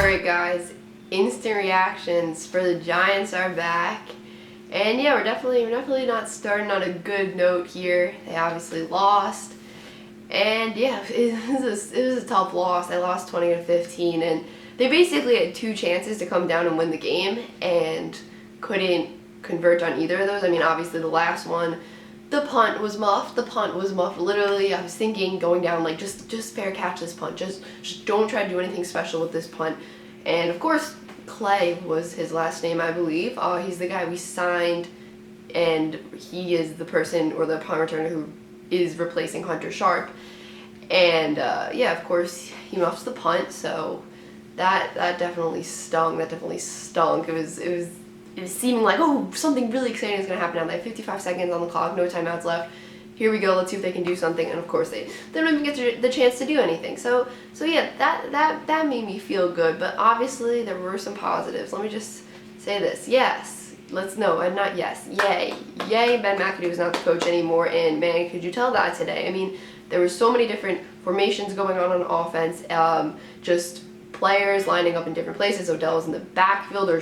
Alright guys, instant reactions for the Giants are back. And yeah, we're definitely not starting on a good note here. They obviously lost. And yeah, it was a tough loss. They lost 20-15, and they basically had two chances to come down and win the game and couldn't convert on either of those. I mean, obviously the last one, the punt was muffed. Literally, I was thinking going down, like, just fair catch this punt. Just don't try to do anything special with this punt. And of course, Clay was his last name, I believe. He's the guy we signed, and he is the person or the punt returner who is replacing Hunter Sharp. And yeah, of course, he muffs the punt, so that definitely stung. That definitely stunk. It was seeming like, oh, something really exciting is going to happen now. They have 55 seconds on the clock, no timeouts left. Here we go, let's see if they can do something. And of course, they don't even get the chance to do anything. So yeah, that made me feel good. But obviously, there were some positives. Let me just say this. Yes, not yes. Yay. Ben McAdoo is not the coach anymore. And man, could you tell that today? I mean, there were so many different formations going on offense. Just players lining up in different places. Odell was in the backfield, or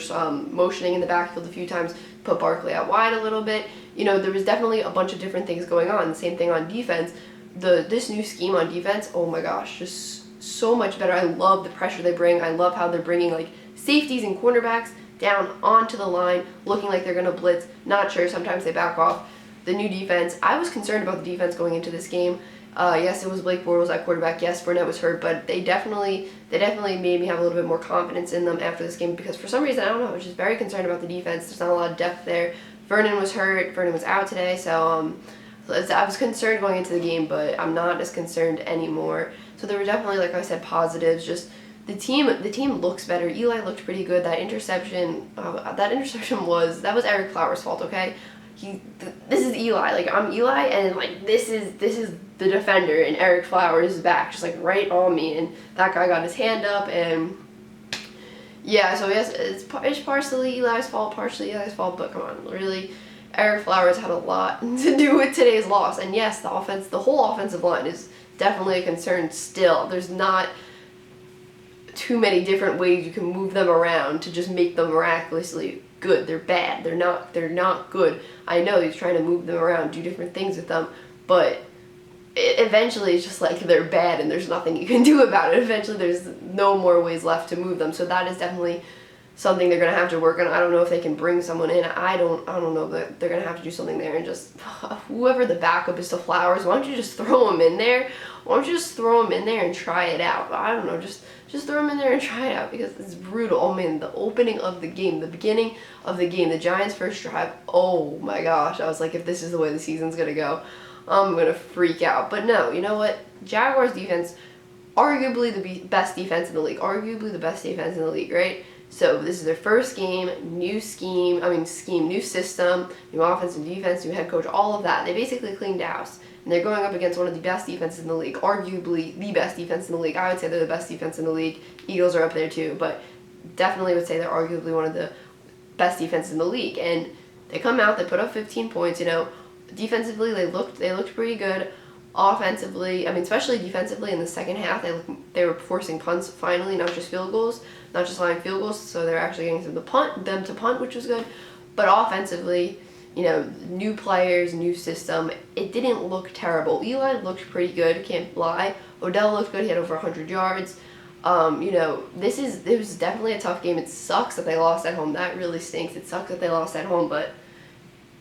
motioning in the backfield a few times, put Barkley out wide a little bit. You know, there was definitely a bunch of different things going on. The same thing on defense. This new scheme on defense, oh my gosh, just so much better. I love the pressure they bring. I love how they're bringing, like, safeties and cornerbacks down onto the line, looking like they're going to blitz. Not sure. Sometimes they back off. The new defense, I was concerned about the defense going into this game. Yes, it was Blake Bortles at quarterback. Yes, Burnett was hurt, but they definitely made me have a little bit more confidence in them after this game, because for some reason, I don't know, I was just very concerned about the defense. There's not a lot of depth there. Vernon was hurt. Vernon was out today, so I was concerned going into the game, but I'm not as concerned anymore. So there were definitely, like I said, positives. Just the team looks better. Eli looked pretty good. That interception was Eric Flowers' fault. Okay. This is Eli. Like, I'm Eli, and like this is the defender, and Eric Flowers is back, just like right on me, and that guy got his hand up, and yeah, so yes, it's partially Eli's fault, but come on, really, Eric Flowers had a lot to do with today's loss. And yes, the whole offensive line is definitely a concern still. There's not too many different ways you can move them around to just make them miraculously good. They're bad. They're not good. I know he's trying to move them around, do different things with them, but eventually it's just like they're bad and there's nothing you can do about it. Eventually there's no more ways left to move them. So that is definitely something they're going to have to work on. I don't know if they can bring someone in. I don't know, that they're going to have to do something there, and just whoever the backup is to Flowers, why don't you just throw him in there? Why don't you just throw him in there and try it out? I don't know, just throw him in there and try it out, because it's brutal. Oh man, the opening of the game, the beginning of the game, the Giants' first drive, oh my gosh, I was like, if this is the way the season's going to go, I'm going to freak out. But no, you know what? Jaguars defense, arguably the best defense in the league. Right? So this is their first game, new system, new offense and defense, new head coach, all of that. They basically cleaned house. And they're going up against one of the best defenses in the league, arguably the best defense in the league. I would say they're the best defense in the league. Eagles are up there too, but definitely would say they're arguably one of the best defenses in the league. And they come out, they put up 15 points, you know. Defensively, they looked pretty good. Offensively, I mean, especially defensively in the second half, they were forcing punts finally, not just field goals, not just line field goals. So they're actually getting them to punt, which was good. But offensively, you know, new players, new system, it didn't look terrible. Eli looked pretty good, can't lie. Odell looked good. He had over 100 yards. You know, it was definitely a tough game. It sucks that they lost at home. That really stinks. It sucks that they lost at home, but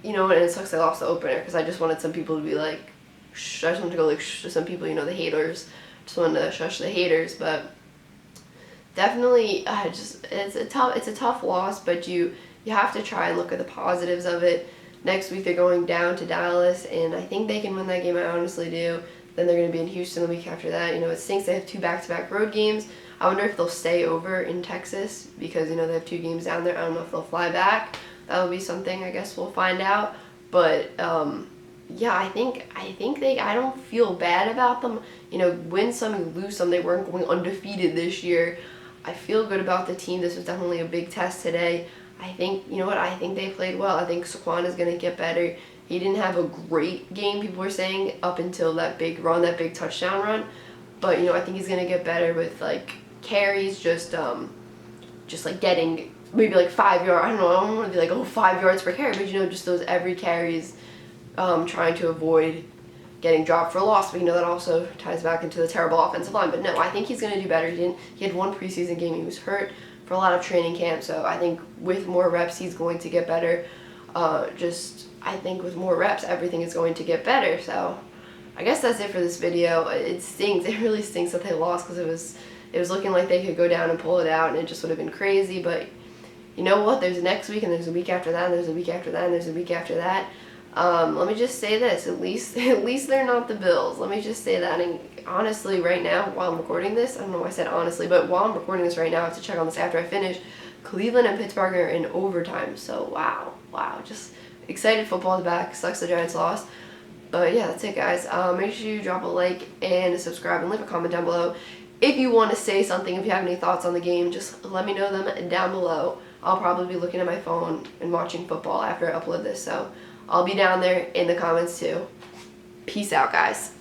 you know, and it sucks they lost the opener, because I just wanted some people to be like, shh. I just wanted to go like shh to some people, you know, the haters. Just wanted to shush the haters, but definitely, it's a tough loss, but you have to try and look at the positives of it. Next week they're going down to Dallas, and I think they can win that game. I honestly do. Then they're going to be in Houston the week after that. You know, it stinks they have 2 back-to-back road games. I wonder if they'll stay over in Texas, because, you know, they have 2 games down there. I don't know if they'll fly back. That'll be something, I guess we'll find out. But yeah, I don't feel bad about them. You know, win some, you lose some. They weren't going undefeated this year. I feel good about the team. This was definitely a big test today. I think, you know what, I think they played well. I think Saquon is going to get better. He didn't have a great game, people were saying, up until that big run, that big touchdown run. But, you know, I think he's going to get better with, like, carries, just just like getting maybe like 5 yards. I don't know. I don't want to be like, oh, 5 yards per carry, but just those every carries, trying to avoid getting dropped for a loss. But that also ties back into the terrible offensive line. But no, I think he's going to do better. He had one preseason game. He was hurt for a lot of training camp. So I think with more reps, he's going to get better. I think with more reps, everything is going to get better. So I guess that's it for this video. It stinks. It really stinks that they lost, because it was looking like they could go down and pull it out, and it just would have been crazy. But you know what? There's next week, and there's a week after that, and there's a week after that, and there's a week after that. Let me just say this. At least they're not the Bills. Let me just say that. And honestly, right now, while I'm recording this, I don't know why I said honestly, but while I'm recording this right now, I have to check on this after I finish. Cleveland and Pittsburgh are in overtime. So wow. Just excited football is back. Sucks the Giants lost. But yeah, that's it, guys. Make sure you drop a like and subscribe and leave a comment down below. If you want to say something, if you have any thoughts on the game, just let me know them down below. I'll probably be looking at my phone and watching football after I upload this, so I'll be down there in the comments too. Peace out, guys.